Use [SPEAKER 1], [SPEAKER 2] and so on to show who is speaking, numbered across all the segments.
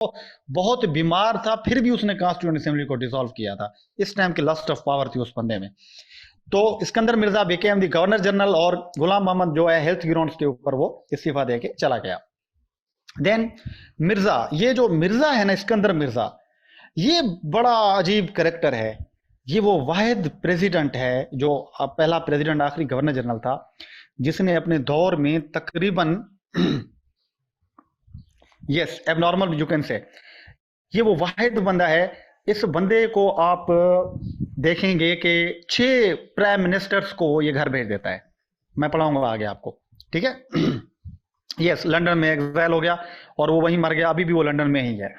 [SPEAKER 1] बहुत बीमार था, फिर भी उसने कॉन्स्टिट्यूएंट असेंबली को डिसॉल्व किया था। इस टाइम की लस्ट ऑफ पावर थी उस बंदे में। तो Sikandar Mirza became the governor general, और गुलाम मोहम्मद जो है हेल्थ ग्राउंड्स के ऊपर वो इस्तीफा दे के चला गया। देन मिर्जा, ये जो मिर्जा है ना, सिकंदर मिर्जा, ये बड़ा अजीब करेक्टर है। ये वो वाहिद प्रेसिडेंट है जो पहला प्रेसिडेंट, आखिरी गवर्नर जनरल था, जिसने अपने दौर में तकरीबन yes abnormal you can say, ये वो वाहिद बंदा है। इस बंदे को आप देखेंगे कि 6 प्राइम मिनिस्टर्स को ये घर भेज देता है। मैं पढ़ाऊंगा आगे आपको, ठीक है। यस, लंदन में एग्जाइल हो गया और वो वहीं मर गया, अभी भी वो लंदन में ही है।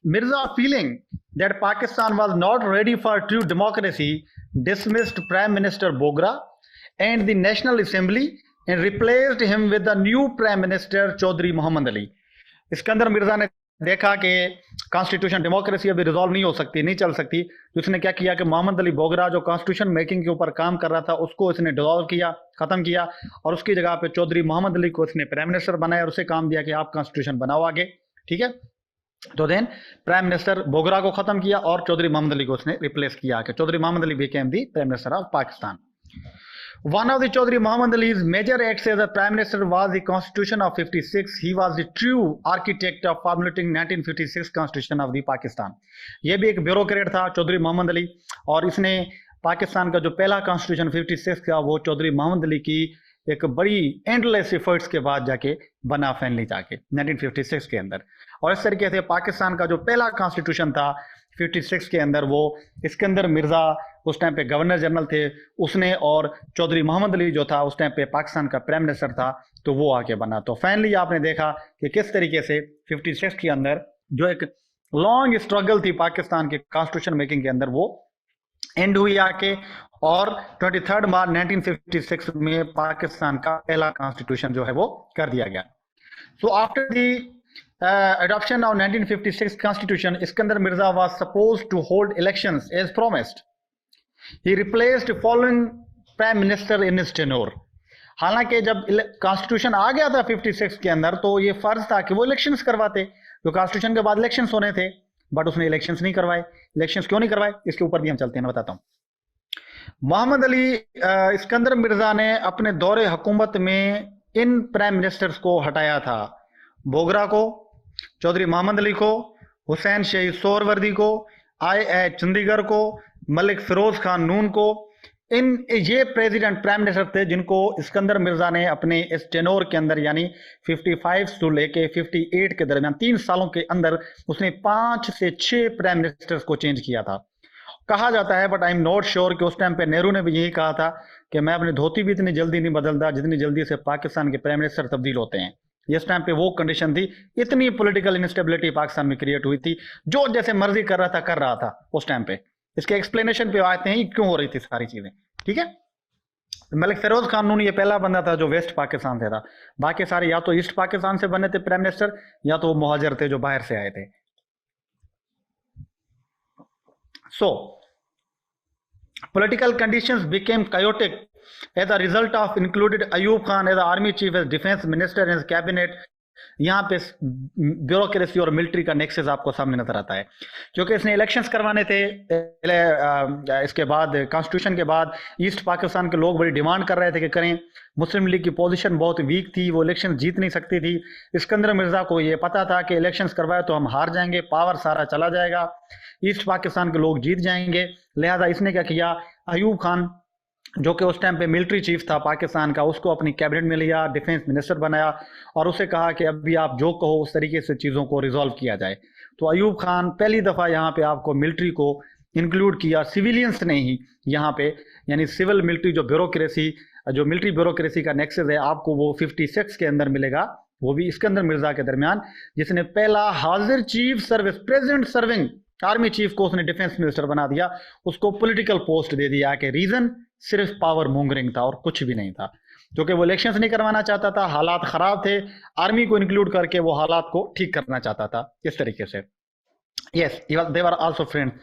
[SPEAKER 1] Mirza, feeling that Pakistan was not ready for true democracy, dismissed Prime Minister Bogra and the National Assembly and replaced him with the new Prime Minister Chaudhry Mohammad Ali. Sikandar Mirza ने देखा कि कॉन्स्टिट्यूशन डेमोक्रेसी अभी resolve नहीं हो सकती, नहीं चल सकती, तो इसने क्या किया कि मोहम्मद अली बोगरा जो कॉन्स्टिट्यूशन मेकिंग के ऊपर काम कर रहा था उसको इसने डिसॉल्व किया, खत्म किया, और उसकी जगह पे चौधरी मोहम्मद अली को इसने प्राइम मिनिस्टर बनाया और उसे काम दिया कि आप कॉन्स्टिट्यूशन बनाओ आगे, ठीक है। तो देन प्राइम मिनिस्टर बोगरा को खत्म किया और चौधरी मोहम्मद अली को उसने रिप्लेस किया कि Chaudhry Mohammad Ali became the prime minister of Pakistan. One of the Chaudhry Mohammad Ali's major acts as a prime minister was the Constitution of 56. He was the true architect of formulating 1956 Constitution of the Pakistan. ये भी एक bureaucrat था चौधरी मोहम्मद अली, और इसने पाकिस्तान का जो पहला constitution 56 था वो चौधरी मोहम्मद अली की एक बड़ी एंडलेस एफर्ट्स के बाद जाके बना फाइनली जाके 1956 के अंदर। और इस तरीके से पाकिस्तान का जो पहला कॉन्स्टिट्यूशन था 56 के अंदर, वो सिकंदर मिर्जा उस टाइम पे गवर्नर जनरल थे, उसने, और चौधरी मोहम्मद अली जो था उस टाइम पे पाकिस्तान का प्राइम मिनिस्टर था, तो वो आके बना। तो फाइनली आपने देखा कि किस तरीके से 56 के अंदर जो एक लॉन्ग स्ट्रगल थी पाकिस्तान के कॉन्स्टिट्यूशन मेकिंग के अंदर, वो एंड हुई आके, और 23 मार्च 1956 में पाकिस्तान का पहला कॉन्स्टिट्यूशन जो है वो कर दिया गया। So after the adoption of 1956 constitution, Iskandar Mirza was supposed to hold elections as promised. He replaced following prime minister in his tenure. हालांकि जब कॉन्स्टिट्यूशन आ गया था 56 के अंदर, तो ये फर्ज था कि वो इलेक्शंस करवाते, तो कॉन्स्टिट्यूशन के बाद इलेक्शंस होने थे, बट उसने इलेक्शंस नहीं करवाए। इलेक्शंस क्यों नहीं करवाए, इसके ऊपर भी हम चलते हैं, मैं बताता हूँ। मोहम्मद अली इस्कंदर मिर्जा ने अपने दौरे हुकूमत में इन प्राइम मिनिस्टर्स को हटाया था, बोगरा को, चौधरी मोहम्मद अली को, हुसैन शहीद सोहरवर्दी को, आई चंडीगढ़ को, मलिक फिरोज खान नून को। ये प्रेसिडेंट प्राइम मिनिस्टर थे जिनको सिकंदर मिर्जा ने अपने इस टेनोर के अंदर, यानी 55 से लेके 58 के दरमियान 3 सालों के अंदर उसने 5 से 6 प्राइम मिनिस्टर्स को चेंज किया था। कहा जाता है, but I am not sure, कि उस टाइम पे नेहरू ने भी यही कहा था कि मैं अपनी धोती भी इतनी जल्दी नहीं बदलता जितनी जल्दी से पाकिस्तान के प्राइम मिनिस्टर तब्दील होते हैं। इस टाइम पे वो कंडीशन थी, इतनी पॉलिटिकल इंस्टेबिलिटी पाकिस्तान में क्रिएट हुई थी, जो जैसे मर्जी कर रहा था उस टाइम पे। इसके एक्सप्लेनेशन पे आते हैं क्यों हो रही थी सारी चीजें, ठीक है। मलिक फिरोज खान नून ये पहला बंदा था जो वेस्ट पाकिस्तान से था, बाकी सारे या तो ईस्ट पाकिस्तान से बने थे प्राइम मिनिस्टर, या तो वो मुहाजिर थे जो बाहर से आए थे। सो political conditions became chaotic as a result of included Ayub Khan as the army chief as defense minister in his cabinet. यहाँ पे ब्यूरोक्रेसी और मिलिट्री का नेक्सस आपको सामने नजर आता है, क्योंकि इसने इलेक्शंस करवाने थे। इसके बाद कॉन्स्टिट्यूशन के बाद ईस्ट पाकिस्तान के लोग बड़ी डिमांड कर रहे थे कि करें। मुस्लिम लीग की पोजीशन बहुत वीक थी, वो इलेक्शन जीत नहीं सकती थी। सिकंदर मिर्जा को ये पता था कि इलेक्शंस करवाए तो हम हार जाएंगे, पावर सारा चला जाएगा, ईस्ट पाकिस्तान के लोग जीत जाएंगे। लिहाजा इसने क्या किया, अयूब खान जो कि उस टाइम पे मिलिट्री चीफ था पाकिस्तान का, उसको अपनी कैबिनेट में लिया, डिफेंस मिनिस्टर बनाया, और उसे कहा कि अभी आप जो कहो उस तरीके से चीज़ों को रिजॉल्व किया जाए। तो अयूब खान पहली दफ़ा यहाँ पे आपको मिलिट्री को इंक्लूड किया, सिविलियंस ने ही यहाँ पे, यानी सिविल मिलिट्री जो ब्यूरोक्रेसी, जो मिलिट्री ब्यूरोक्रेसी का नेक्सस है, आपको वो 56 के अंदर मिलेगा, वो भी सिकंदर मिर्जा के दरमियान, जिसने पहला हाजिर chief service present serving army chief को उसने डिफेंस मिनिस्टर बना दिया, उसको पॉलिटिकल पोस्ट दे दिया कि रीजन सिर्फ पावर मोंगरिंग था और कुछ भी नहीं था, क्योंकि वो इलेक्शंस नहीं करवाना चाहता था, हालात खराब थे, आर्मी को इंक्लूड करके वो हालात को ठीक करना चाहता था इस तरीके से। Yes, they were also friends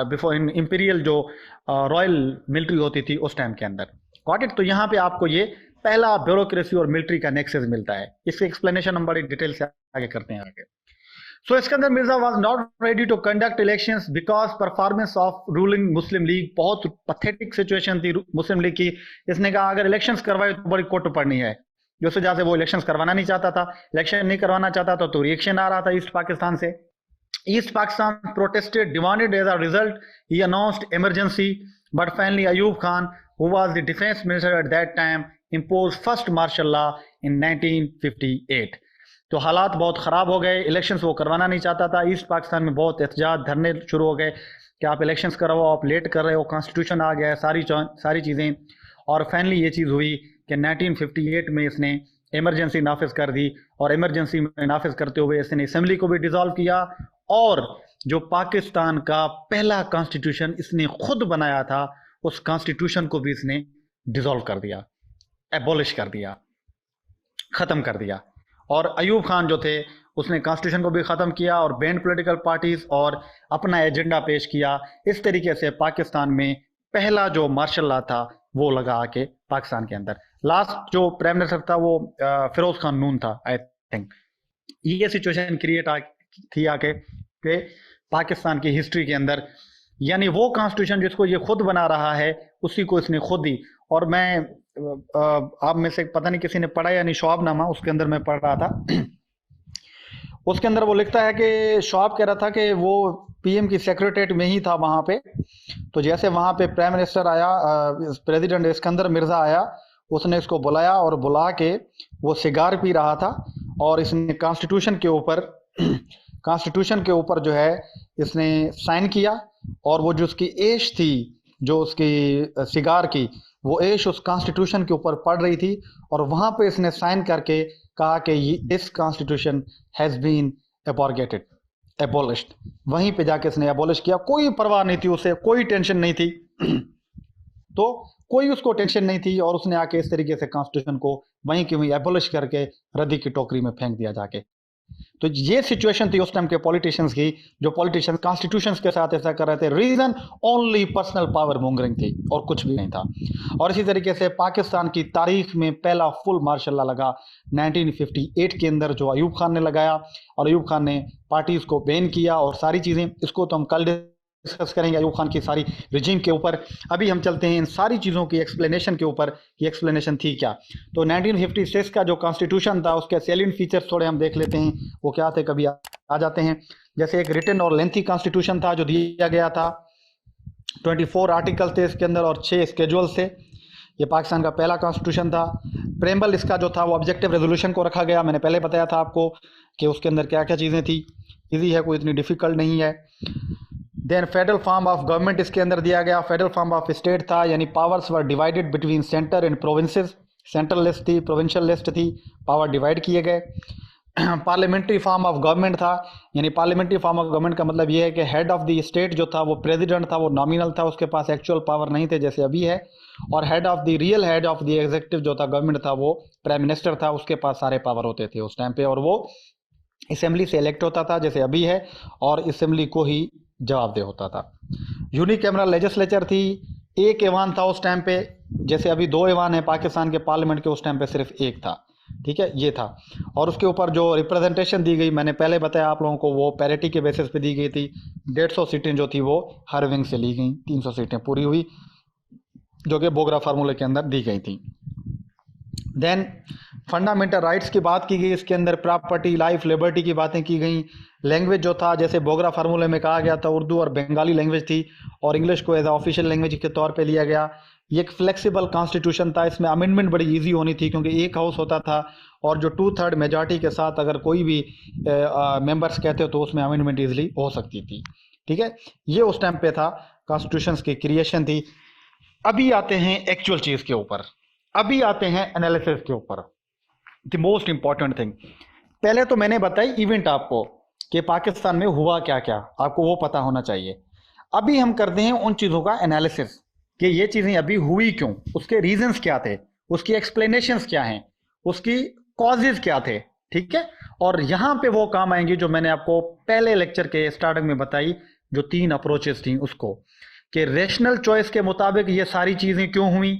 [SPEAKER 1] before in imperial जो रॉयल मिलिट्री होती थी उस टाइम के अंदर। Got it. तो यहाँ पे आपको ये पहला ब्यूरोक्रेसी और मिलिट्री का नेक्सस मिलता है। इसके एक्सप्लेनेशन हम बड़ी डिटेल से आगे करते हैं आगे। So Iskandar Mirza was not ready to conduct elections because performance of ruling Muslim League बहुत pathetic situation थी मुस्लिम लीग की। इसने कहा अगर इलेक्शंस करवाए तो बड़ी कोट पड़नी है, जिस वजह से वो इलेक्शंस करवाना नहीं चाहता था। इलेक्शन नहीं करवाना चाहता था तो रिएक्शन आ रहा था ईस्ट पाकिस्तान से। East Pakistan protested, demanded as a result. He announced emergency, but finally Ayub Khan, who was the defense minister at that time, imposed first martial law in 1958. तो हालात बहुत ख़राब हो गए, इलेक्शंस वो करवाना नहीं चाहता था। ईस्ट पाकिस्तान में बहुत एहतजाज, धरने शुरू हो गए कि आप इलेक्शंस करवाओ, आप लेट कर रहे हो, कॉन्स्टिट्यूशन आ गया है, सारी चीज़ें। और फाइनली ये चीज़ हुई कि 1958 में इसने इमरजेंसी नाफिज कर दी, और इमरजेंसी में नाफिज करते हुए इसने असम्बली को भी डिज़ोल्व किया, और जो पाकिस्तान का पहला कॉन्स्टिट्यूशन इसने खुद बनाया था उस कॉन्स्टिट्यूशन को भी इसने डिज़ोल्व कर दिया, एबॉलिश कर दिया, ख़त्म कर दिया। और अयूब खान जो थे उसने कॉन्स्टिट्यूशन को भी ख़त्म किया और बैंड पॉलिटिकल पार्टीज़ और अपना एजेंडा पेश किया। इस तरीके से पाकिस्तान में पहला जो मार्शल लॉ था वो लगा आके पाकिस्तान के अंदर। लास्ट जो प्राइम मिनिस्टर था वो फिरोज खान नून था, आई थिंक। ये सिचुएशन क्रिएट थी आके कि पाकिस्तान की हिस्ट्री के अंदर, यानी वो कॉन्स्टिट्यूशन जिसको ये खुद बना रहा है उसी को इसने खुद ही। और मैं आप में से पता नहीं किसी ने पढ़ा या नहीं, शवाबनामा, उसके अंदर मैं पढ़ रहा था, उसके अंदर वो लिखता है कि शवाब कह रहा था कि वो पीएम की सेक्रेटरीट में ही था वहाँ पे। तो जैसे वहाँ पे प्राइम मिनिस्टर आया, प्रेसिडेंट इस्कंदर मिर्ज़ा आया, उसने इसको बुलाया और बुला के वो सिगार पी रहा था, और इसने कॉन्स्टिट्यूशन के ऊपर जो है इसने साइन किया, और वो जो उसकी एश थी, जो उसकी सिगार की वो एश उस कॉन्स्टिट्यूशन के ऊपर पड़ रही थी, और वहाँ पे इसने साइन करके कहा कि this constitution has been abrogated, abolished. वहीं पे जाके इसने एबॉलिश किया, कोई परवाह नहीं थी उसे, कोई टेंशन नहीं थी तो कोई उसको टेंशन नहीं थी, और उसने आके इस तरीके से कॉन्स्टिट्यूशन को वहीं की वहीं एबॉलिश करके रद्दी की टोकरी में फेंक दिया जाके। तो ये सिचुएशन थी उस टाइम के पॉलिटिशियंस की, जो पॉलिटिशियंस कॉन्स्टिट्यूशंस के साथ ऐसा कर रहे थे। रीजन ओनली पर्सनल पावर मोंगरिंग थी और कुछ भी नहीं था। और इसी तरीके से पाकिस्तान की तारीख में पहला फुल मार्शल लॉ लगा 1958 के अंदर, जो अयूब खान ने लगाया, और अयूब खान ने पार्टीज को बैन किया और सारी चीज़ें। इसको तो हम कल डिस्कस करेंगे अयूब खान की सारी रिजीम के ऊपर। अभी हम चलते हैं इन सारी चीज़ों की एक्सप्लेनेशन के ऊपर कि एक्सप्लेनेशन थी क्या। तो 1956 का जो कॉन्स्टिट्यूशन था उसके सैलिएंट फीचर्स थोड़े हम देख लेते हैं, वो क्या थे, कभी आ जाते हैं। जैसे एक रिटन और लेंथी कॉन्स्टिट्यूशन था जो दिया गया था, 24 आर्टिकल थे इसके अंदर और 6 स्केजुअल थे। ये पाकिस्तान का पहला कॉन्स्टिट्यूशन था। प्रेम्बल इसका जो था वो ऑब्जेक्टिव रेजोल्यूशन को रखा गया, मैंने पहले बताया था आपको कि उसके अंदर क्या क्या चीज़ें थी। ईजी है, कोई इतनी डिफ़िकल्ट नहीं है। Then federal form of government इसके अंदर दिया गया। फेडरल फॉर्म ऑफ स्टेट था, यानी powers were divided between centre and provinces. Central list थी, प्रोविंशियल लिस्ट थी, पावर डिवाइड किए गए। पार्लियामेंट्री फॉर्म ऑफ गवर्नमेंट था, यानी पार्लियामेंट्री फॉर्म ऑफ गवर्नमेंट का मतलब ये है कि हेड ऑफ द स्टेट जो था वो प्रेसिडेंट था, वो नॉमिनल था, उसके पास एक्चुअल पावर नहीं थे जैसे अभी है। और head of the real head of the executive जो था गवर्नमेंट था वो प्राइम मिनिस्टर था, उसके पास सारे पावर होते थे उस टाइम पे, और वो असेंबली से इलेक्ट होता था जैसे अभी है, और असेंबली को ही जवाबदेह होता था। यूनिकैमरल लेजिस्लेचर थी, एक ऐवान था उस टाइम पे, जैसे अभी 2 ऐवान है पाकिस्तान के पार्लियामेंट के, उस टाइम पे सिर्फ एक था। ठीक है, ये था। और उसके ऊपर जो रिप्रेजेंटेशन दी गई, मैंने पहले बताया आप लोगों को, वो पैरिटी के बेसिस पे दी गई थी। 150 सीटें जो थी वो हर विंग से ली गई, 300 सीटें पूरी हुई, जो कि बोगरा फार्मूले के अंदर दी गई थी। देन फंडामेंटल राइट्स की बात की गई, इसके अंदर प्रॉपर्टी, लाइफ, लिबर्टी की बातें की गई। लैंग्वेज जो था, जैसे बोगरा फार्मूले में कहा गया था, उर्दू और बंगाली लैंग्वेज थी, और इंग्लिश को एज अ ऑफिशियल लैंग्वेज के तौर पे लिया गया। ये एक फ्लेक्सिबल कॉन्स्टिट्यूशन था, इसमें अमेंडमेंट बड़ी इजी होनी थी क्योंकि एक हाउस होता था, और जो 2/3 मेजॉरिटी के साथ अगर कोई भी मेंबर्स कहते हो तो उसमें अमेंडमेंट ईजिली हो सकती थी। ठीक है, ये उस टाइम पे था, कॉन्स्टिट्यूशन की क्रिएशन थी। अभी आते हैं एक्चुअल चीज़ के ऊपर, अभी आते हैं एनालिसिस के ऊपर, द मोस्ट इंपॉर्टेंट थिंग। पहले तो मैंने बताई इवेंट आपको कि पाकिस्तान में हुआ क्या क्या, आपको वो पता होना चाहिए। अभी हम करते हैं उन चीज़ों का एनालिसिस कि ये चीज़ें अभी हुई क्यों, उसके रीजंस क्या थे, उसकी एक्सप्लेनेशंस क्या हैं, उसकी कॉजेज क्या थे। ठीक है, और यहाँ पे वो काम आएंगी जो मैंने आपको पहले लेक्चर के स्टार्टिंग में बताई, जो 3 अप्रोचेस थी उसको, कि रेशनल चॉइस के मुताबिक ये सारी चीज़ें क्यों हुई,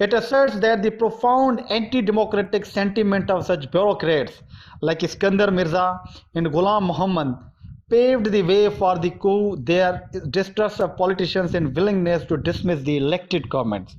[SPEAKER 1] It asserts that the profound anti-democratic sentiment of such bureaucrats like Iskandar Mirza and Ghulam Muhammad paved the way for the coup, their distrust of politicians and willingness to dismiss the elected governments.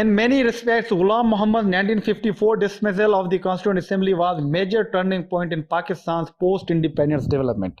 [SPEAKER 1] in many respects Ghulam Muhammad's 1954 dismissal of the Constituent Assembly was major turning point in Pakistan's post independence development۔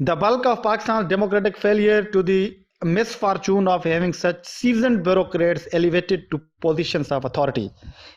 [SPEAKER 1] The bulk of Pakistan's democratic failure to the misfortune of having such seasoned bureaucrats elevated to positions of authority.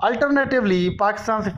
[SPEAKER 1] Alternatively, Pakistan's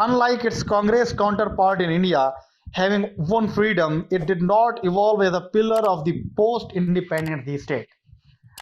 [SPEAKER 1] unlike its Congress counterpart in India having won freedom, it did not evolve as a pillar of the post-independent state.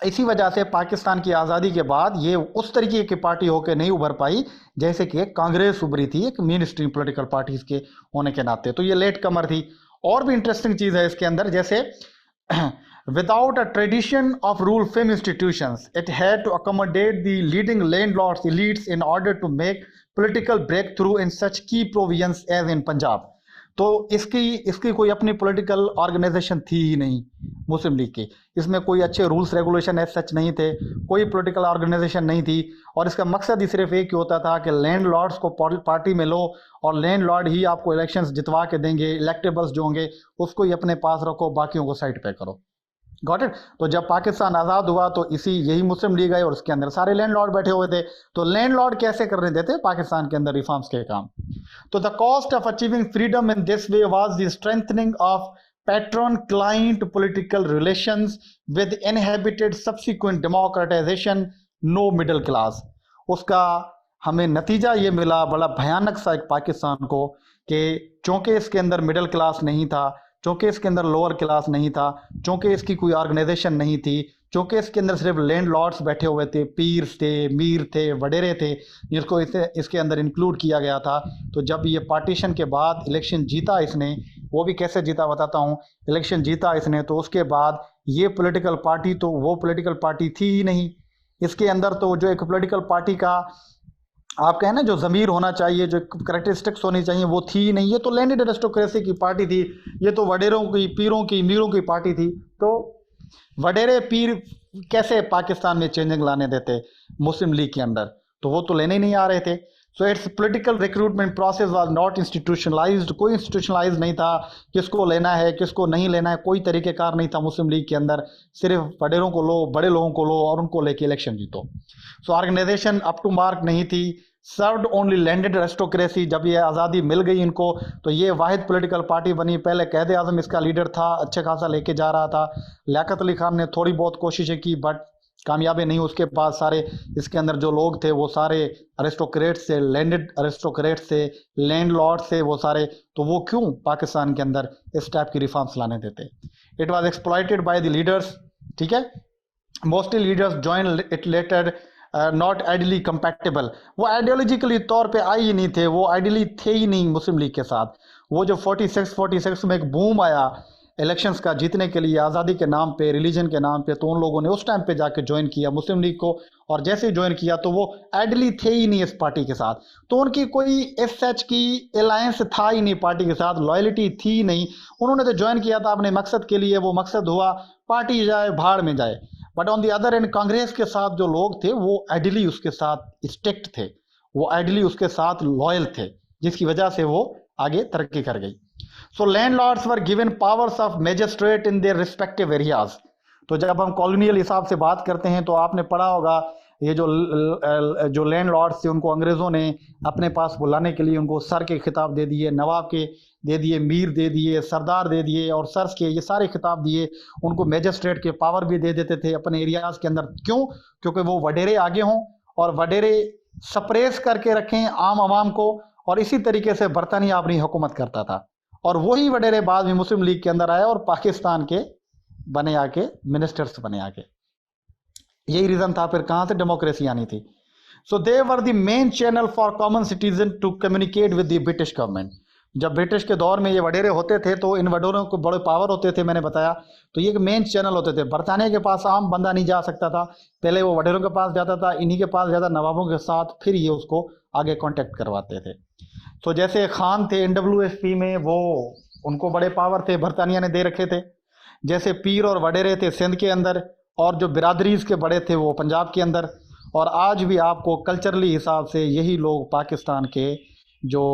[SPEAKER 1] इसी वजह से पाकिस्तान की आज़ादी के बाद ये उस तरीके की पार्टी होकर नहीं उभर पाई जैसे कि कांग्रेस उभरी थी एक मेन स्ट्रीम पॉलिटिकल पार्टीज के होने के नाते। तो ये लेट कमर थी। और भी इंटरेस्टिंग चीज़ है इसके अंदर, जैसे without a tradition of rule firm institutions, it had to accommodate the leading landlords elites in order to make political breakthrough in such key provinces as in Punjab. तो इसकी कोई अपनी पॉलिटिकल ऑर्गेनाइजेशन थी ही नहीं मुस्लिम लीग की। इसमें कोई अच्छे रूल्स रेगुलेशन एज सच नहीं थे, कोई पॉलिटिकल ऑर्गेनाइजेशन नहीं थी, और इसका मकसद ही सिर्फ एक ही होता था कि लैंड लॉर्ड्स को पार्टी में लो और लैंड लॉर्ड ही आपको इलेक्शंस जितवा के देंगे, इलेक्टेबल्स जो होंगे उसको ही अपने पास रखो, बाकियों को साइड पे करो। Got it. तो जब पाकिस्तान आज़ाद हुआ तो यही मुस्लिम लीग आई और उसके अंदर सारे लैंड लॉर्ड बैठे हुए थे। तो लैंड लॉर्ड कैसे करने देते पाकिस्तान के अंदर रिफॉर्म्स के काम। तो the cost of achieving freedom in this way was the strengthening of patron client political relations with inhibited subsequent democratisation, no middle class. उसका हमें नतीजा ये मिला बड़ा भयानक सा एक पाकिस्तान को, कि चूंकि इसके अंदर मिडिल क्लास नहीं था, चूंकि इसके अंदर लोअर क्लास नहीं था, चूंकि इसकी कोई ऑर्गेनाइजेशन नहीं थी, चूंकि इसके अंदर सिर्फ लैंड लॉर्ड्स बैठे हुए थे, पीर थे, मीर थे, वडेरे थे, जिसको इसके अंदर इंक्लूड किया गया था। तो जब ये पार्टीशन के बाद इलेक्शन जीता इसने, वो भी कैसे जीता बताता हूँ। इलेक्शन जीता इसने तो उसके बाद ये पॉलिटिकल पार्टी तो वो पॉलिटिकल पार्टी थी ही नहीं। इसके अंदर तो जो एक पॉलिटिकल पार्टी का आप कहें ना जो ज़मीर होना चाहिए, जो करेक्टरिस्टिक्स होनी चाहिए, वो थी ही नहीं। ये तो लैंडेड एरिस्टोक्रेसी की पार्टी थी, ये तो वडेरों की, पीरों की, मीरों की पार्टी थी। तो वडेरे पीर कैसे पाकिस्तान में चेंजिंग लाने देते मुस्लिम लीग के अंदर, तो वो तो लेने ही नहीं आ रहे थे। So it's political recruitment process was not institutionalised. कोई इंस्टीट्यूशनलाइज नहीं था, किसको लेना है किसको नहीं लेना है, कोई तरीक़ेकार नहीं था मुस्लिम लीग के अंदर। सिर्फ वडेरों को लो, बड़े लोगों को लो और उनको लेके इलेक्शन जीतो। सो ऑर्गेनाइजेशन अप टू मार्क नहीं थी, सर्व्ड ओनली लैंडेड एरिस्टोक्रेसी। जब ये आज़ादी मिल गई इनको तो ये वाहिद पॉलिटिकल पार्टी बनी। पहले कैद आज़म इसका लीडर था, अच्छे खासा लेके जा रहा था। लियाकत अली खान ने थोड़ी बहुत कोशिशें की बट कामयाबी नहीं। उसके बाद सारे इसके अंदर जो लोग थे वो सारे अरिस्टोक्रेट्स से, लैंडेड अरिस्टोक्रेट्स से, लैंड लॉर्ड से, वो सारे। तो वो क्यों पाकिस्तान के अंदर इस टाइप की रिफॉर्म्स लाने देते। It was exploited by the leaders, ठीक है। Mostly leaders join it later not ideally compatible. वो आइडियोलॉजिकली तौर पे आए ही नहीं थे, वो आइडियली थे ही नहीं मुस्लिम लीग के साथ। वो जो 46 में एक बूम आया इलेक्शंस का जीतने के लिए आज़ादी के नाम पे, रिलीजन के नाम पे, तो उन लोगों ने उस टाइम पे जाके ज्वाइन किया मुस्लिम लीग को। और जैसे ही ज्वाइन किया तो वो आइडियली थे ही नहीं इस पार्टी के साथ। तो उनकी कोई एस सच की अलायंस था ही नहीं पार्टी के साथ, लॉयल्टी थी ही नहीं। उन्होंने तो ज्वाइन किया था अपने मकसद के लिए, वो मकसद हुआ पार्टी जाए भाड़ में जाए। But on the other and Congress के साथ जो लोग थे वो आइडियली उसके साथ स्टिक्ट थे, वो आइडियली उसके साथ लॉयल थे, जिसकी वजह से वो आगे तरक्की कर गई। So landlords were given powers of magistrate in their respective areas. तो जब हम कॉलोनियल हिसाब से बात करते हैं तो आपने पढ़ा होगा ये जो लैंडलॉर्ड्स थे उनको अंग्रेज़ों ने अपने पास बुलाने के लिए उनको सर के खिताब दे दिए, नवाब के दे दिए, मीर दे दिए, सरदार दे दिए और सर्स के, ये सारे खिताब दिए। उनको मैजिस्ट्रेट के पावर भी दे देते थे अपने एरियाज़ के अंदर। क्यों? क्योंकि वो वडेरे आगे हों और वडेरे सप्रेस करके रखें आम आवाम को, और इसी तरीके से बरतानिया अपनी हुकूमत करता था। और वही वडेरे बाद में मुस्लिम लीग के अंदर आए और पाकिस्तान के बने आके मिनिस्टर्स बने आके। यही रीज़न था फिर कहाँ से डेमोक्रेसी आनी थी। So they were the main channel for common citizen to communicate with the British government. जब ब्रिटिश के दौर में ये वडेरे होते थे तो इन वडेरों को बड़े पावर होते थे, मैंने बताया। तो ये मेन चैनल होते थे। बरतानिया के पास आम बंदा नहीं जा सकता था, पहले वो वडेरों के पास जाता था, इन्हीं के पास जाता नवाबों के साथ, फिर ये उसको आगे कॉन्टेक्ट करवाते थे। तो जैसे खान थे NWSP में, वो उनको बड़े पावर थे, बरतानिया ने दे रखे थे। जैसे पीर और वडेरे थे सिंध के अंदर, और जो बिरादरीज के बड़े थे वो पंजाब के अंदर। और आज भी आपको कल्चरली हिसाब से यही लोग पाकिस्तान के जो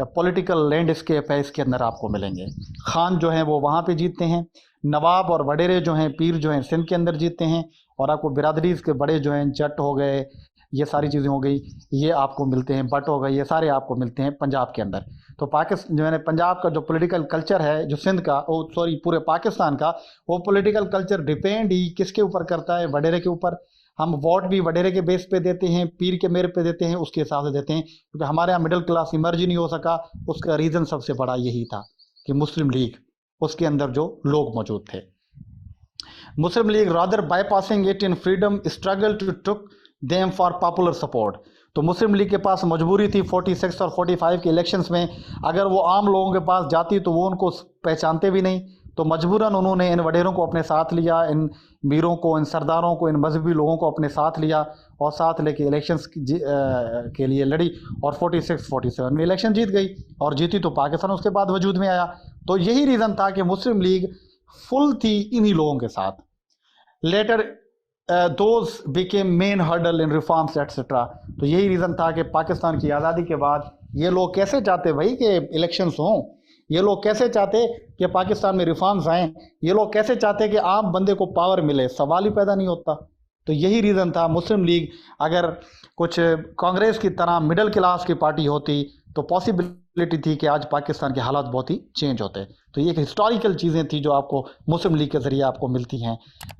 [SPEAKER 1] पॉलिटिकल लैंडस्केप है इसके अंदर आपको मिलेंगे। खान जो हैं वो वहाँ पे जीतते हैं, नवाब और वडेरे जो हैं, पीर जो हैं सिंध के अंदर जीतते हैं, और आपको बिरादरीज के बड़े जो हैं, जट हो गए, ये सारी चीज़ें हो गई, ये आपको मिलते हैं, बट हो गए, ये सारे आपको मिलते हैं पंजाब के अंदर। तो पाकिस्तान जो है पंजाब का जो पॉलिटिकल कल्चर है, जो सिंध का, पूरे पाकिस्तान का, वो पॉलिटिकल कल्चर डिपेंड ही किसके ऊपर करता है? वडेरे के ऊपर। हम वोट भी वडेरे के बेस पे देते हैं, पीर के मेरे पे देते हैं, उसके हिसाब से देते हैं। क्योंकि हमारे यहाँ मिडिल क्लास इमर्ज ही नहीं हो सका, उसका रीज़न सबसे बड़ा यही था कि मुस्लिम लीग, उसके अंदर जो लोग मौजूद थे। Muslim League rather bypassing it in freedom struggle to took them for popular support. तो मुस्लिम लीग के पास मजबूरी थी 46 और 45 के इलेक्शंस में, अगर वो आम लोगों के पास जाती तो वो उनको पहचानते भी नहीं, तो मजबूरन उन्होंने इन वडेरों को अपने साथ लिया, इन मीरों को, इन सरदारों को, इन मजहबी लोगों को अपने साथ लिया और साथ लेके इलेक्शंस के लिए लड़ी और 46-47 में इलेक्शन जीत गई, और जीती तो पाकिस्तान उसके बाद वजूद में आया। तो यही रीज़न था कि मुस्लिम लीग फुल थी इन्हीं लोगों के साथ। Later those became main hurdle in reforms etcetera. तो यही रीज़न था कि पाकिस्तान की आज़ादी के बाद ये लोग कैसे चाहते भाई कि इलेक्शंस हों, ये लोग कैसे चाहते कि पाकिस्तान में रिफॉर्म्स आएँ, ये लोग कैसे चाहते कि आम बंदे को पावर मिले, सवाल ही पैदा नहीं होता। तो यही रीज़न था। मुस्लिम लीग अगर कुछ कांग्रेस की तरह मिडिल क्लास की पार्टी होती तो पॉसिबिलिटी थी कि आज पाकिस्तान के हालात बहुत ही चेंज होते। तो ये एक हिस्टोरिकल चीज़ें थी जो आपको मुस्लिम लीग के ज़रिए आपको मिलती हैं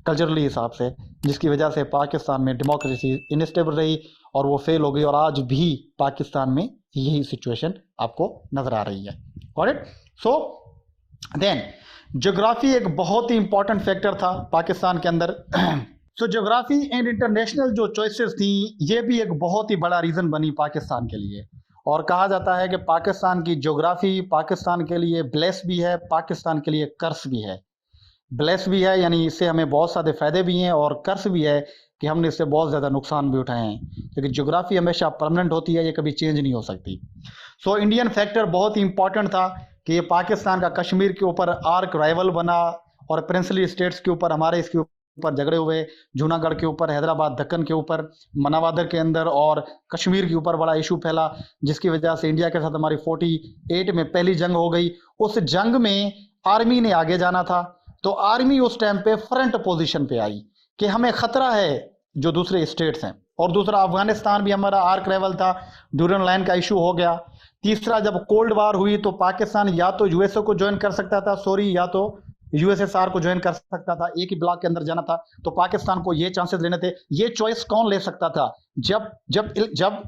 [SPEAKER 1] कल्चरली हिसाब से, जिसकी वजह से पाकिस्तान में डेमोक्रेसी इनस्टेबल रही और वो फेल हो गई, और आज भी पाकिस्तान में यही सिचुएशन आपको नज़र आ रही है। Got it? So then geography एक बहुत ही इंपॉर्टेंट फैक्टर था पाकिस्तान के अंदर। सो ज्योग्राफी एंड इंटरनेशनल जो चॉइसेस थी ये भी एक बहुत ही बड़ा रीज़न बनी पाकिस्तान के लिए, और कहा जाता है कि पाकिस्तान की ज्योग्राफी पाकिस्तान के लिए ब्लेस भी है, पाकिस्तान के लिए कर्स भी है। ब्लेस भी है यानी इससे हमें बहुत सारे फ़ायदे भी हैं, और कर्स भी है कि हमने इससे बहुत ज़्यादा नुकसान भी उठाए हैं, क्योंकि ज्योग्राफी हमेशा परमानेंट होती है, ये कभी चेंज नहीं हो सकती। सो इंडियन फैक्टर बहुत ही इंपॉर्टेंट था कि ये पाकिस्तान का कश्मीर के ऊपर आर्क राइवल बना, और प्रिंसली स्टेट्स के ऊपर हमारे इसके ऊपर झगड़े हुए, जूनागढ़ के ऊपर, हैदराबाद, दक्कन के ऊपर, मनावादर के अंदर, और कश्मीर के ऊपर बड़ा इशू फैला, जिसकी वजह से इंडिया के साथ हमारी 48 में पहली जंग हो गई। उस जंग में आर्मी ने आगे जाना था, तो आर्मी उस टाइम पे फ्रंट पोजीशन पे आई कि हमें खतरा है जो दूसरे स्टेट्स हैं, और दूसरा अफगानिस्तान भी हमारा आर्क राइवल था, ड्यूरन लाइन का इशू हो गया। तीसरा, जब कोल्ड वार हुई तो पाकिस्तान या तो यूएसए को ज्वाइन कर सकता था, या तो यूएसएसआर को ज्वाइन कर सकता था, एक ही ब्लॉक के अंदर जाना था। तो पाकिस्तान को ये चांसेस लेने थे। ये चॉइस कौन ले सकता था? जब जब जब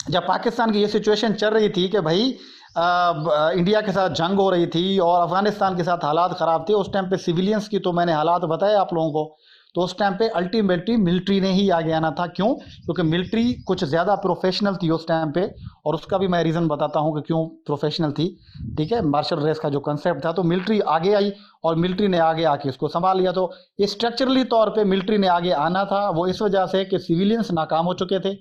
[SPEAKER 1] जब पाकिस्तान की ये सिचुएशन चल रही थी कि भाई इंडिया के साथ जंग हो रही थी और अफगानिस्तान के साथ हालात ख़राब थे, उस टाइम पे सिविलियंस की तो मैंने हालात बताए आप लोगों को। तो उस टाइम पे अल्टीमेटली मिलिट्री ने ही आगे आना था। क्यों? क्योंकि मिलिट्री कुछ ज़्यादा प्रोफेशनल थी उस टाइम पे, और उसका भी मैं रीज़न बताता हूँ कि क्यों प्रोफेशनल थी। ठीक है, मार्शल रेस का जो कंसेप्ट था, तो मिलिट्री आगे आई और मिलिट्री ने आगे आके इसको संभाल लिया। तो ये स्ट्रक्चरली तौर पे मिलिट्री ने आगे आना था, वो इस वजह से कि सिविलियंस नाकाम हो चुके थे,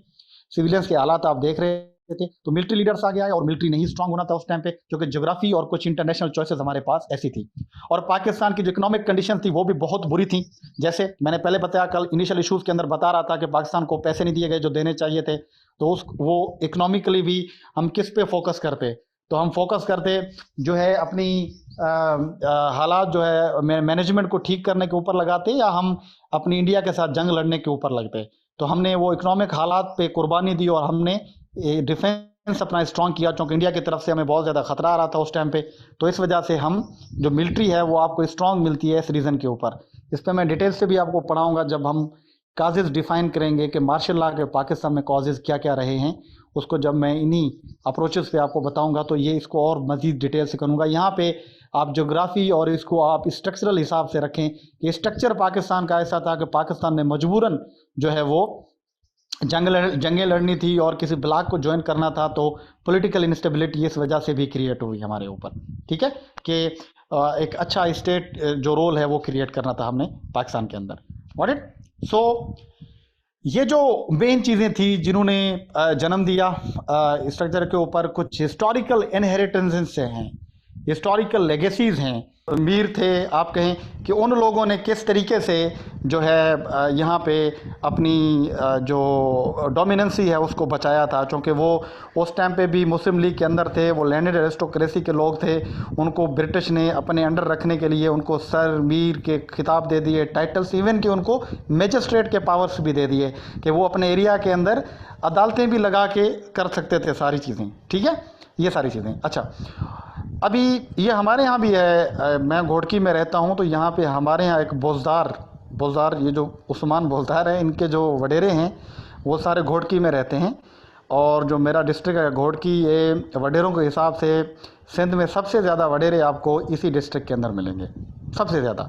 [SPEAKER 1] सिविलियंस के हालात आप देख रहे थे, तो मिलिट्री लीडर्स आ गया, और मिलिट्री नहीं स्ट्रांग होना था उस टाइम पे, क्योंकि ज्योग्राफी और कुछ इंटरनेशनल चॉइसेस हमारे पास ऐसी थी। और पाकिस्तान की जो इकोनॉमिक कंडीशन थी वो भी बहुत बुरी थी। जैसे मैंने पहले बताया, कल इनिशियल इशूज़ के अंदर बता रहा था कि पाकिस्तान को पैसे नहीं दिए गए जो देने चाहिए थे। तो वो इकोनॉमिकली भी हम किस पे फोकस करते? तो हम फोकस करते जो है अपनी हालात जो है मैनेजमेंट को ठीक करने के ऊपर लगाते, या हम अपनी इंडिया के साथ जंग लड़ने के ऊपर लगते। तो हमने वो इकोनॉमिक हालात पे कुर्बानी दी, और हमने डिफेंस अपना स्ट्रॉन्ग किया, क्योंकि इंडिया की तरफ से हमें बहुत ज़्यादा खतरा आ रहा था उस टाइम पे। तो इस वजह से हम जो मिलिट्री है वो आपको स्ट्रॉन्ग मिलती है इस रीज़न के ऊपर। इस पर मैं डिटेल से भी आपको पढ़ाऊँगा जब हम काजेज़ डिफ़ाइन करेंगे कि मार्शल लॉ के पाकिस्तान में कॉजेज़ क्या क्या रहे हैं, उसको जब मैं इन्हीं अप्रोचेस पे आपको बताऊंगा तो ये इसको और मज़ीद डिटेल से करूँगा। यहाँ पे आप ज्योग्राफी और इसको आप स्ट्रक्चरल हिसाब से रखें कि स्ट्रक्चर पाकिस्तान का ऐसा था कि पाकिस्तान ने मजबूरन जो है वो जंगें लड़नी थी और किसी ब्लॉक को ज्वाइन करना था, तो पॉलिटिकल इंस्टेबिलिटी इस वजह से भी क्रिएट हुई हमारे ऊपर। ठीक है, कि एक अच्छा स्टेट जो रोल है वो क्रिएट करना था हमने पाकिस्तान के अंदर। What it? सो ये जो मेन चीज़ें थी जिन्होंने जन्म दिया स्ट्रक्चर के ऊपर, कुछ हिस्टोरिकल इनहेरिटेंसेस से हैं, हिस्टोरिकल लेगेसीज हैं। मीर थे, आप कहें कि उन लोगों ने किस तरीके से जो है यहाँ पे अपनी जो डोमिनेंसी है उसको बचाया था, क्योंकि वो उस टाइम पे भी मुस्लिम लीग के अंदर थे, वो लैंडेड एरिस्टोक्रेसी के लोग थे। उनको ब्रिटिश ने अपने अंडर रखने के लिए उनको सर मीर के खिताब दे दिए, टाइटल्स, इवन कि उनको मैजिस्ट्रेट के पावर्स भी दे दिए कि वो अपने एरिया के अंदर अदालतें भी लगा के कर सकते थे सारी चीज़ें। ठीक है, ये सारी चीज़ें। अच्छा, अभी ये हमारे यहाँ भी है, मैं घोड़की में रहता हूँ, तो यहाँ पे हमारे यहाँ एक बोजदार ये जो उस्मान बोजदार है, इनके जो वडेरे हैं वो सारे घोड़की में रहते हैं। और जो मेरा डिस्ट्रिक्ट है घोड़की, ये वडेरों के हिसाब से सिंध में सबसे ज़्यादा वडेरे आपको इसी डिस्ट्रिक्ट के अंदर मिलेंगे, सबसे ज़्यादा।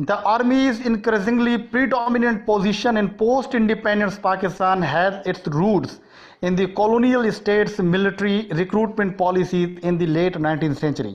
[SPEAKER 1] The Army's increasingly predominant position in post-independence Pakistan has its roots in the colonial state's military recruitment policies in the late 19th century.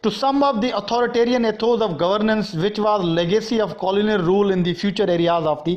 [SPEAKER 1] to sum up the authoritarian ethos of governance which was legacy of colonial rule in the future areas of the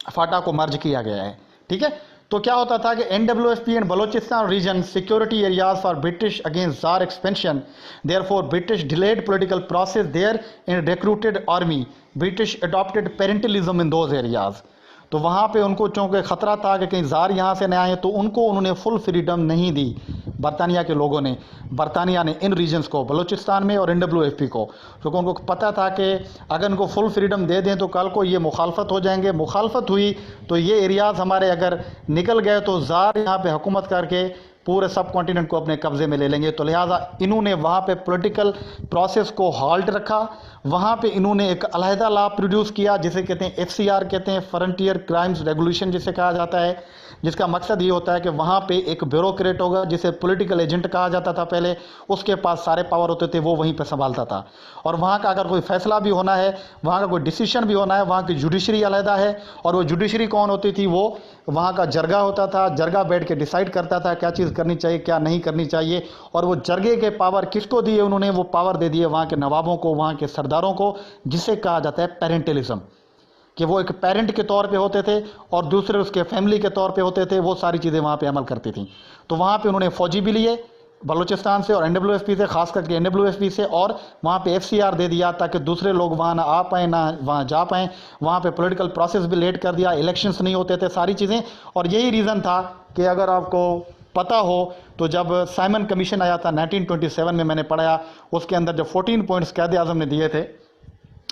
[SPEAKER 1] फाटा को मर्ज किया गया है, ठीक है। तो क्या होता था कि NWFP and Balochistan region security areas for British against tsar expansion, therefore British delayed political process there in recruited army, British adopted paternalism in those areas. तो वहाँ पे उनको चूँकि ख़तरा था कि कहीं ज़ार यहाँ से न आए, तो उनको उन्होंने फुल फ्रीडम नहीं दी बरतानिया के लोगों ने, बरतानिया ने इन रीजन्स को, बलूचिस्तान में और NWFP को, क्योंकि उनको पता था कि अगर इनको फुल फ्रीडम दे दें तो कल को ये मुखालफत हो जाएंगे। मुखालफत हुई तो ये एरियाज़ हमारे अगर निकल गए तो ज़ार यहाँ पे हुकूमत करके पूरे सब कॉन्टिनेंट को अपने कब्ज़े में ले लेंगे। तो लिहाजा इन्होंने वहाँ पे पॉलिटिकल प्रोसेस को हॉल्ट रखा। वहाँ पे इन्होंने एक अलहदा लॉ प्रोड्यूस किया जिसे कहते हैं FCR, कहते हैं फ्रंटियर क्राइम्स रेगुलेशन जिसे कहा जाता है, जिसका मकसद ये होता है कि वहाँ पे एक ब्यूरोक्रेट होगा जिसे पॉलिटिकल एजेंट कहा जाता था पहले, उसके पास सारे पावर होते थे, वो वहीं पे संभालता था। और वहाँ का अगर कोई फैसला भी होना है, वहाँ का कोई डिसीजन भी होना है, वहाँ की जुडिशरी अलहदा है। और वो जुडिशरी कौन होती थी? वो वहाँ का जरगा होता था। जरगा बैठ के डिसाइड करता था क्या चीज़ करनी चाहिए, क्या नहीं करनी चाहिए। और वो जरगे के पावर किसको दिए उन्होंने? वो पावर दे दिए वहाँ के नवाबों को, वहाँ के सरदारों को, जिसे कहा जाता है पेरेंटलिज्म, कि वो एक पेरेंट के तौर पे होते थे और दूसरे उसके फैमिली के तौर पे होते थे। वो सारी चीज़ें वहाँ पे अमल करती थी। तो वहाँ पे उन्होंने फ़ौजी भी लिए बलूचिस्तान से और NWFP से, खास करके NWFP से, और वहाँ पे FCR दे दिया ताकि दूसरे लोग वहाँ ना आ पाएँ ना वहाँ जा पाएँ। वहाँ पे पॉलिटिकल प्रोसेस भी लेट कर दिया, इलेक्शंस नहीं होते थे, सारी चीज़ें। और यही रीज़न था कि अगर आपको पता हो तो जब साइमन कमीशन आया था 1927 में, मैंने पढ़ा, उसके अंदर जब 14 पॉइंट्स कायदे आज़म ने दिए थे,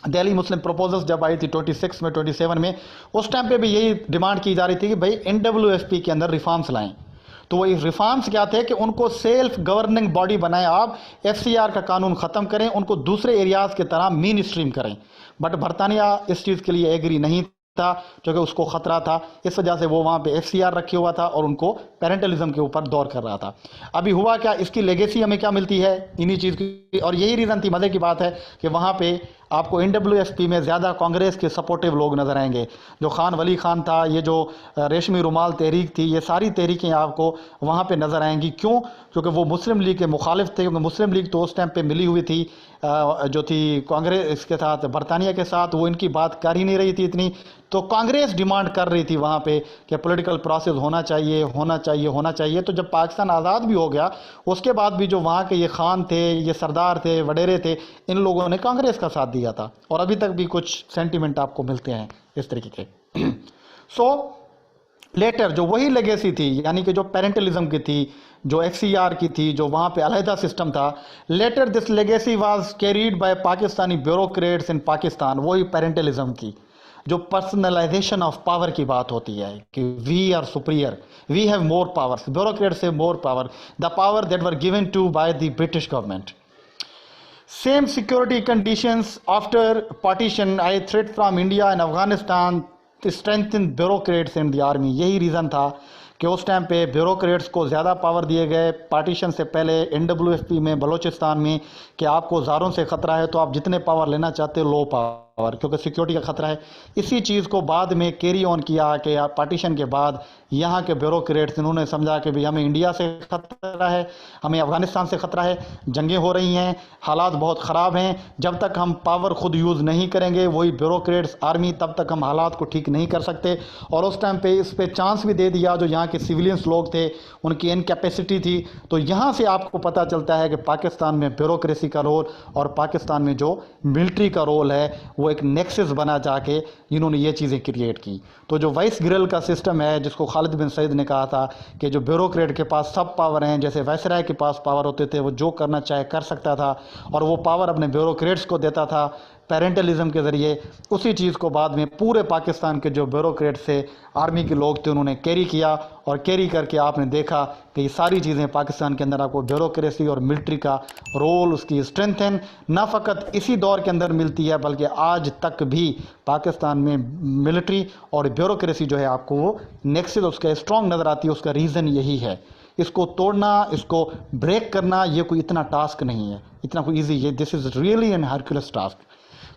[SPEAKER 1] दिल्ली मुस्लिम प्रपोजल्स जब आई थी 26 में 27 में, उस टाइम पे भी यही डिमांड की जा रही थी कि भाई NWFP के अंदर रिफॉर्म्स लाएं। तो वो रिफॉर्म्स क्या थे कि उनको सेल्फ गवर्निंग बॉडी बनाएं, आप FCR का कानून ख़त्म करें, उनको दूसरे एरियाज़ की तरह मीन स्ट्रीम करें। बट बरतानिया इस चीज़ के लिए एग्री नहीं था, क्योंकि उसको ख़तरा था। इस वजह से वो वहाँ पे FCR रखे हुआ था और उनको पेरेंटलिज्म के ऊपर दौर कर रहा था। अभी हुआ क्या, इसकी लेगेसी हमें क्या मिलती है इन्हीं चीज़ की। और यही रीज़न थी, मज़े की बात है कि वहाँ पे आपको NWFP में ज़्यादा कांग्रेस के सपोर्टिव लोग नज़र आएंगे। जो खान वली खान था, ये जो रेशमी रुमाल तहरीक थी, ये सारी तहरीकें आपको वहाँ पे नज़र आएंगी। क्यों? क्योंकि वो मुस्लिम लीग के मुखालिफ थे, क्योंकि मुस्लिम लीग तो उस टाइम पे मिली हुई थी जो थी कांग्रेस के साथ, बरतानिया के साथ, वो इनकी बात कर ही नहीं रही थी इतनी। तो कांग्रेस डिमांड कर रही थी वहाँ पे कि पॉलिटिकल प्रोसेस होना चाहिए, होना चाहिए, होना चाहिए। तो जब पाकिस्तान आज़ाद भी हो गया, उसके बाद भी जो वहाँ के ये खान थे, ये सरदार थे, वडेरे थे, इन लोगों ने कांग्रेस का साथ दिया था। और अभी तक भी कुछ सेंटिमेंट आपको मिलते हैं इस तरीके के। सो लेटर जो वही लेगेसी थी, यानी कि जो पेरेंटलिज्म की थी, जो FCR की थी, जो वहाँ पे अलहदा सिस्टम था, later this legacy was carried by Pakistani bureaucrats in Pakistan. वही पेरेंटलिज्म की जो पर्सनलाइजेशन ऑफ पावर की बात होती है कि we are superior, we have more powers, bureaucrats have more power, the power that were given to by the British government. Same security conditions after partition I threat from India and Afghanistan strengthen bureaucrats in the army. यही reason था कि उस time पे bureaucrats को ज़्यादा power दिए गए partition से पहले NWFP में, बलूचिस्तान में, कि आपको ज़ारों से ख़तरा है तो आप जितने पावर लेना चाहते हो लो पावर, क्योंकि सिक्योरिटी का ख़तरा है। इसी चीज़ को बाद में कैरी ऑन किया कि पार्टीशन के बाद यहाँ के ब्यूरोक्रेट्स इन्होंने समझा कि भाई हमें इंडिया से ख़तरा है, हमें अफ़गानिस्तान से ख़तरा है, जंगें हो रही हैं, हालात बहुत ख़राब हैं, जब तक हम पावर खुद यूज़ नहीं करेंगे, वही ब्यूरोक्रेट्स आर्मी, तब तक हम हालात को ठीक नहीं कर सकते। और उस टाइम पे इस पे चांस भी दे दिया जो यहाँ के सिविलियंस लोग थे, उनकी इनकैपेसिटी थी। तो यहाँ से आपको पता चलता है कि पाकिस्तान में ब्यूरोक्रेसी का रोल और पाकिस्तान में जो मिलिट्री का रोल है, वो एक नेक्सस बना जाके इन्होंने ये चीज़ें क्रिएट की। तो जो वाइस ग्रिल का सिस्टम है, जिसको खालिद बिन सईद ने कहा था कि जो ब्यूरोक्रेट के पास सब पावर हैं, जैसे वायसराय के पास पावर होते थे, वो जो करना चाहे कर सकता था, और वो पावर अपने ब्यूरोक्रेट्स को देता था पेरेंटलिज्म के ज़रिए। उसी चीज़ को बाद में पूरे पाकिस्तान के जो ब्यूरोक्रेट से आर्मी के लोग थे उन्होंने कैरी किया, और कैरी करके आपने देखा कि ये सारी चीज़ें पाकिस्तान के अंदर आपको ब्यूरोक्रेसी और मिलिट्री का रोल, उसकी स्ट्रेंथ ना फ़कत इसी दौर के अंदर मिलती है, बल्कि आज तक भी पाकिस्तान में मिलिट्री और ब्यूरोक्रेसी जो है आपको वो नेक्सस उसका स्ट्रॉन्ग नज़र आती है। उसका रीज़न यही है। इसको तोड़ना, इसको ब्रेक करना, ये कोई इतना टास्क नहीं है, इतना कोई ईजी है। This is really an Hercules task.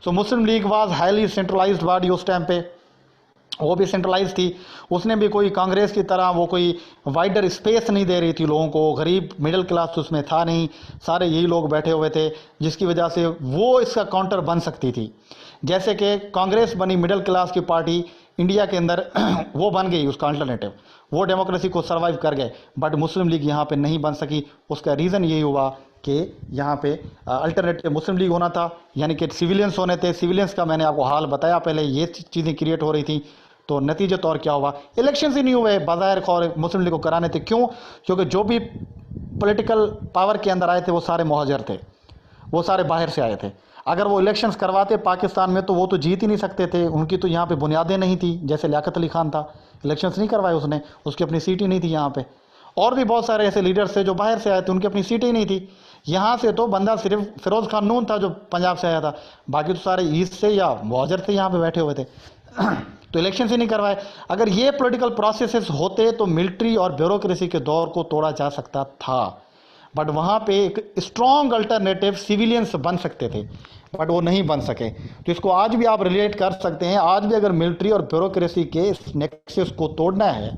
[SPEAKER 1] So Muslim league was highly centralised body उस टाइम पे, वो भी सेंट्रलाइज थी। उसने भी कोई कांग्रेस की तरह वो कोई वाइडर स्पेस नहीं दे रही थी लोगों को, गरीब मिडिल क्लास तो उसमें था नहीं, सारे यही लोग बैठे हुए थे, जिसकी वजह से वो इसका काउंटर बन सकती थी। जैसे कि कांग्रेस बनी मिडिल क्लास की पार्टी, इंडिया के अंदर वो बन गई उसका अल्टरनेटिव, वो डेमोक्रेसी को सर्वाइव कर गए, बट मुस्लिम लीग यहाँ पे नहीं बन सकी। उसका रीज़न यही हुआ कि यहाँ पे अल्टरनेटिव मुस्लिम लीग होना था, यानी कि सिविलियंस होने थे। सिविलियंस का मैंने आपको हाल बताया पहले, ये चीज़ें क्रिएट हो रही थी। तो नतीजे तौर क्या हुआ, इलेक्शंस ही नहीं हुए बाज़ाहिर खौर मुस्लिम लीग को कराने थे। क्यों? क्योंकि जो भी पॉलिटिकल पावर के अंदर आए थे वो सारे मुहाजिर थे, वो सारे बाहर से आए थे। अगर वो इलेक्शंस करवाते पाकिस्तान में तो वो तो जीत ही नहीं सकते थे, उनकी तो यहाँ पे बुनियादें नहीं थी। जैसे लियाकत अली खान था, इलेक्शंस नहीं करवाए उसने, उसकी अपनी सीट ही नहीं थी यहाँ पे। और भी बहुत सारे ऐसे लीडर्स थे जो बाहर से आए थे, उनकी अपनी सीट ही नहीं थी। यहाँ से तो बंदा सिर्फ फिरोज खान नून था जो पंजाब से आया था, बाकी तो सारे ईस्ट से या मुहाजिर थे यहाँ पे बैठे हुए थे। तो इलेक्शन ही नहीं करवाए। अगर ये पॉलिटिकल प्रोसेसेस होते तो मिलिट्री और ब्यूरोक्रेसी के दौर को तोड़ा जा सकता था, बट वहाँ पे एक स्ट्रॉन्ग अल्टरनेटिव सिविलियंस बन सकते थे, बट वो नहीं बन सके। तो इसको आज भी आप रिलेट कर सकते हैं। आज भी अगर मिलिट्री और ब्यूरोक्रेसी के इस नेक्सस को तोड़ना है,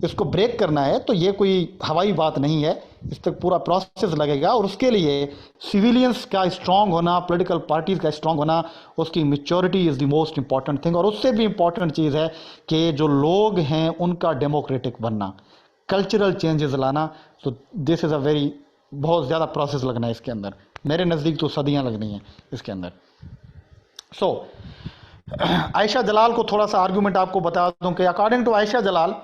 [SPEAKER 1] इसको ब्रेक करना है, तो ये कोई हवाई बात नहीं है, इस तक पूरा प्रोसेस लगेगा। और उसके लिए सिविलियंस का स्ट्रॉन्ग होना, पॉलिटिकल पार्टीज का स्ट्रॉन्ग होना, उसकी maturity is the most important thing. और उससे भी इंपॉर्टेंट चीज़ है कि जो लोग हैं उनका डेमोक्रेटिक बनना, कल्चरल चेंजेस लाना। तो दिस इज़ अ वेरी, बहुत ज़्यादा प्रोसेस लगना है इसके अंदर। मेरे नज़दीक तो सदियां लगनी हैं इसके अंदर। सो आयशा जलाल को थोड़ा सा आर्गूमेंट आपको बता दूं कि according to Ayesha Jalal,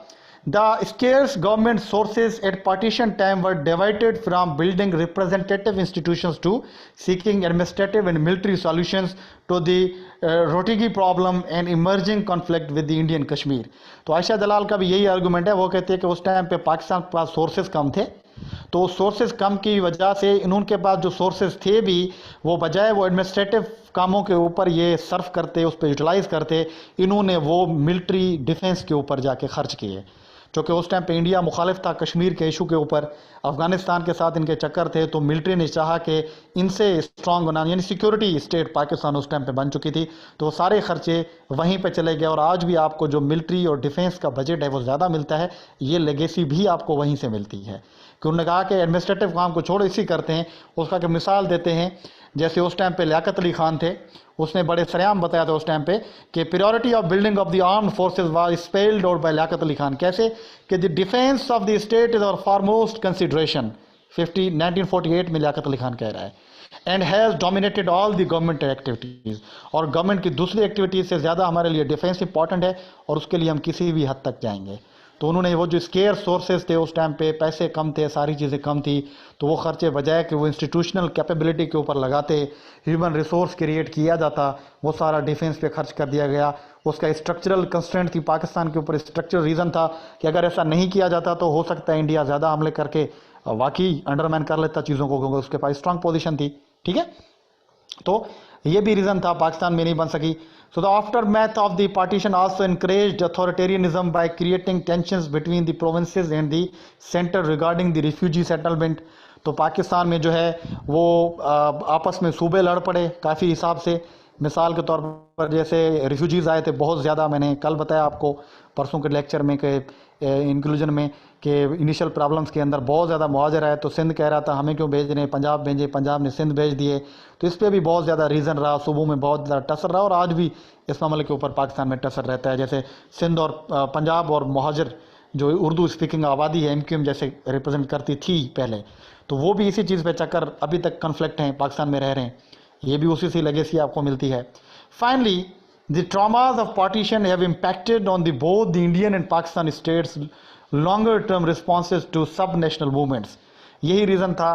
[SPEAKER 1] the scarce government sources at partition time were diverted from building representative institutions to seeking administrative and military solutions to the Rotigi problem and emerging conflict with the Indian Kashmir। तो आयशा जलाल का भी यही argument है। वो कहते हैं कि उस टाइम पे पाकिस्तान के पास सोर्सेज कम थे, तो सोर्सेज कम की वजह से इनके पास जो सोर्सेज थे भी, वो बजाय वो एडमिनिस्ट्रेटिव कामों के ऊपर ये सर्व करते, उस पर यूटिलाइज करते, इन्होंने वो मिलिट्री डिफेंस के ऊपर जाके खर्च किए। क्योंकि उस टाइम पे इंडिया मुखालिफ था कश्मीर के इशू के ऊपर, अफगानिस्तान के साथ इनके चक्कर थे, तो मिलिट्री ने चाहा कि इनसे स्ट्रॉन्ग बना, यानी सिक्योरिटी स्टेट पाकिस्तान उस टाइम पे बन चुकी थी, तो वो सारे खर्चे वहीं पे चले गए। और आज भी आपको जो मिलिट्री और डिफेंस का बजट है वो ज़्यादा मिलता है, ये लेगेसी भी आपको वहीं से मिलती है। कि उन्होंने कहा कि एडमिनिस्ट्रेटिव काम को छोड़ो, इसी करते हैं। उसका कि मिसाल देते हैं, जैसे उस टाइम पे लियाकत अली खान थे, उसने बड़े सरेआम बताया था उस टाइम पे कि priority of building of the armed forces was spelled out by Liaquat Ali Khan. कैसे? कि the defence of the state is our foremost consideration, 1948 में लियाकत अली खान कह रहा है, and has dominated all the government activities. और गवर्नमेंट की दूसरी एक्टिविटीज़ से ज़्यादा हमारे लिए डिफेंस इंपॉर्टेंट है, और उसके लिए हम किसी भी हद तक जाएंगे। तो उन्होंने वो जो स्केयर सोर्सेज थे उस टाइम पे, पैसे कम थे, सारी चीज़ें कम थी, तो वो खर्चे बजाय कि वो इंस्टीट्यूशनल कैपेबिलिटी के ऊपर लगाते, ह्यूमन रिसोर्स क्रिएट किया जाता, वो सारा डिफेंस पे खर्च कर दिया गया। उसका स्ट्रक्चरल कंस्ट्रेंट थी पाकिस्तान के ऊपर, स्ट्रक्चरल रीज़न था कि अगर ऐसा नहीं किया जाता तो हो सकता है इंडिया ज़्यादा हमले करके वाकई अंडरमैन कर लेता चीज़ों को, क्योंकि उसके पास स्ट्रॉन्ग पोजीशन थी। ठीक है, तो ये भी रीज़न था पाकिस्तान में नहीं बन सकी। So the aftermath of the partition also encouraged authoritarianism by creating tensions between the provinces and the center regarding the refugee settlement। तो पाकिस्तान में जो है वो आपस में सूबे लड़ पड़े काफ़ी हिसाब से। मिसाल के तौर पर जैसे रिफ्यूजीज़ आए थे बहुत ज़्यादा, मैंने कल बताया आपको परसों के लेक्चर में कि इंक्लूजन में कि इनिशियल प्रॉब्लम्स के अंदर बहुत ज़्यादा मुहाजिर आए, तो सिंध कह रहा था हमें क्यों भेज रहे हैं, पंजाब भेजे, पंजाब ने सिंध भेज दिए। तो इस पर भी बहुत ज़्यादा रीज़न रहा, सूबों में बहुत ज़्यादा टसर रहा, और आज भी इस मामले के ऊपर पाकिस्तान में टसर रहता है। जैसे सिंध और पंजाब और मुहाजिर जो उर्दू स्पीकिंग आबादी है MQM जैसे रिप्रेजेंट करती थी पहले, तो वो भी इसी चीज़ पे चक्कर अभी तक कन्फ्लिक्ट हैं, पाकिस्तान में रह रहे हैं। ये भी उसी से लेगेसी आपको मिलती है। Finally the traumas of partition have impacted on the both the Indian and Pakistan states longer term responses to subnational movements. यही रीज़न था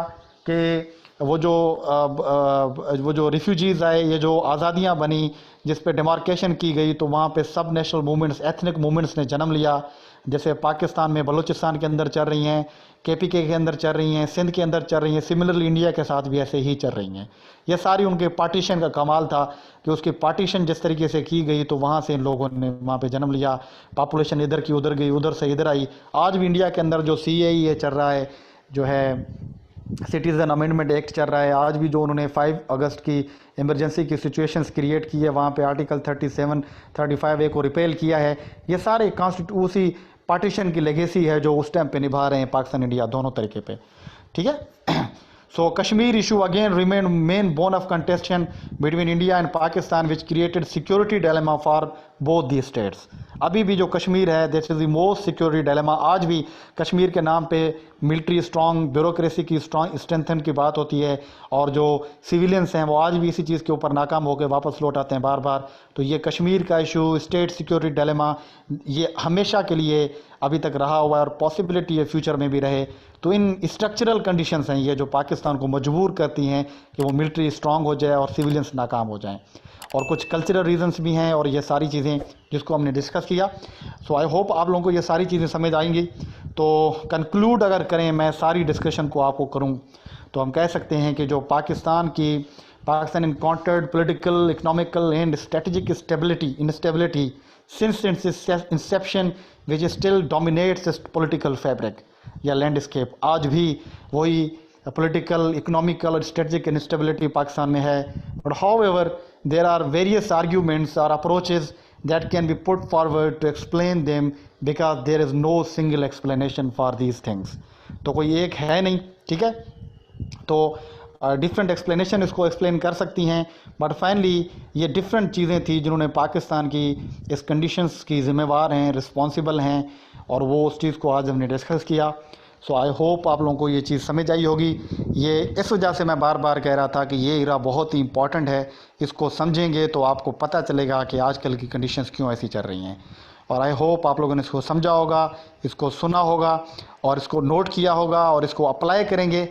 [SPEAKER 1] कि वो जो रिफ्यूजीज़ आए, ये जो आज़ादियाँ बनी, जिस पे डिमार्केशन की गई, तो वहाँ पे सब नेशनल मूवमेंट्स, एथनिक मूवमेंट्स ने जन्म लिया। जैसे पाकिस्तान में बलूचिस्तान के अंदर चल रही हैं, KPK के अंदर चल रही हैं, सिंध के अंदर चल रही हैं, सिमिलरली इंडिया के साथ भी ऐसे ही चल रही हैं। ये सारी उनके पार्टीशन का कमाल था कि उसकी पार्टीशन जिस तरीके से की गई, तो वहाँ से इन लोगों ने वहाँ पे जन्म लिया, पॉपुलेशन इधर की उधर गई, उधर से इधर आई। आज भी इंडिया के अंदर जो CAA चल रहा है, जो है सिटीज़न अमेंडमेंट एक्ट चल रहा है, आज भी जो उन्होंने 5 अगस्त की इमरजेंसी की सिचुएशंस क्रिएट की है, वहाँ पे आर्टिकल 37, 35A को रिपेल किया है। ये सारे उसी पार्टीशन की लेगेसी है जो उस टाइम पे निभा रहे हैं पाकिस्तान इंडिया दोनों तरीके पे। ठीक है, So Kashmir issue again remained main bone of contention between India and Pakistan, which created security dilemma for both these states. अभी भी जो कश्मीर है, this is the most security dilemma. आज भी कश्मीर के नाम पे मिलिट्री स्ट्रांग, ब्यूरोक्रेसी की स्ट्रांग स्ट्रेंथन की बात होती है, और जो सिविलियंस हैं वो आज भी इसी चीज़ के ऊपर नाकाम होकर वापस लौट आते हैं बार बार. तो ये कश्मीर का इशू, स्टेट सिक्योरिटी डायलेमा, ये हमेशा के लिए अभी तक रहा हुआ है और पॉसिबिलिटी है फ्यूचर में भी रहे. तो इन स्ट्रक्चरल कंडीशंस हैं ये जो पाकिस्तान को मजबूर करती हैं कि वो मिलिट्री स्ट्रांग हो जाए और सिविलियंस नाकाम हो जाएं. और कुछ कल्चरल रीजंस भी हैं, और ये सारी चीज़ें जिसको हमने डिस्कस किया. सो आई होप आप लोगों को ये सारी चीज़ें समझ आएंगी. तो कंक्लूड अगर करें, मैं सारी डिस्कशन को आपको करूं, तो हम कह सकते हैं कि जो Pakistan encountered political, economical and strategic instability since its inception, which still dominates its political fabric या लैंडस्केप. आज भी वही political, economical और strategic instability पाकिस्तान में है. But however, there are various arguments or approaches that can be put forward to explain them, because there is no single explanation for these things. तो कोई एक है नहीं, ठीक है. तो डिफरेंट एक्सप्लेनेशन इसको एक्सप्लेन कर सकती हैं, बट फाइनली ये डिफरेंट चीज़ें थी जिन्होंने पाकिस्तान की इस कंडीशंस की ज़िम्मेवार हैं, रिस्पॉन्सिबल हैं, और वो उस चीज़ को आज हमने डिस्कस किया. सो आई होप आप लोगों को ये चीज़ समझ आई होगी. ये इस वजह से मैं बार बार कह रहा था कि ये इरा बहुत ही इंपॉर्टेंट है. इसको समझेंगे तो आपको पता चलेगा कि आजकल की कंडीशंस क्यों ऐसी चल रही हैं. और आई होप आप लोगों ने इसको समझा होगा, इसको सुना होगा, और इसको नोट किया होगा, और इसको अप्लाई करेंगे.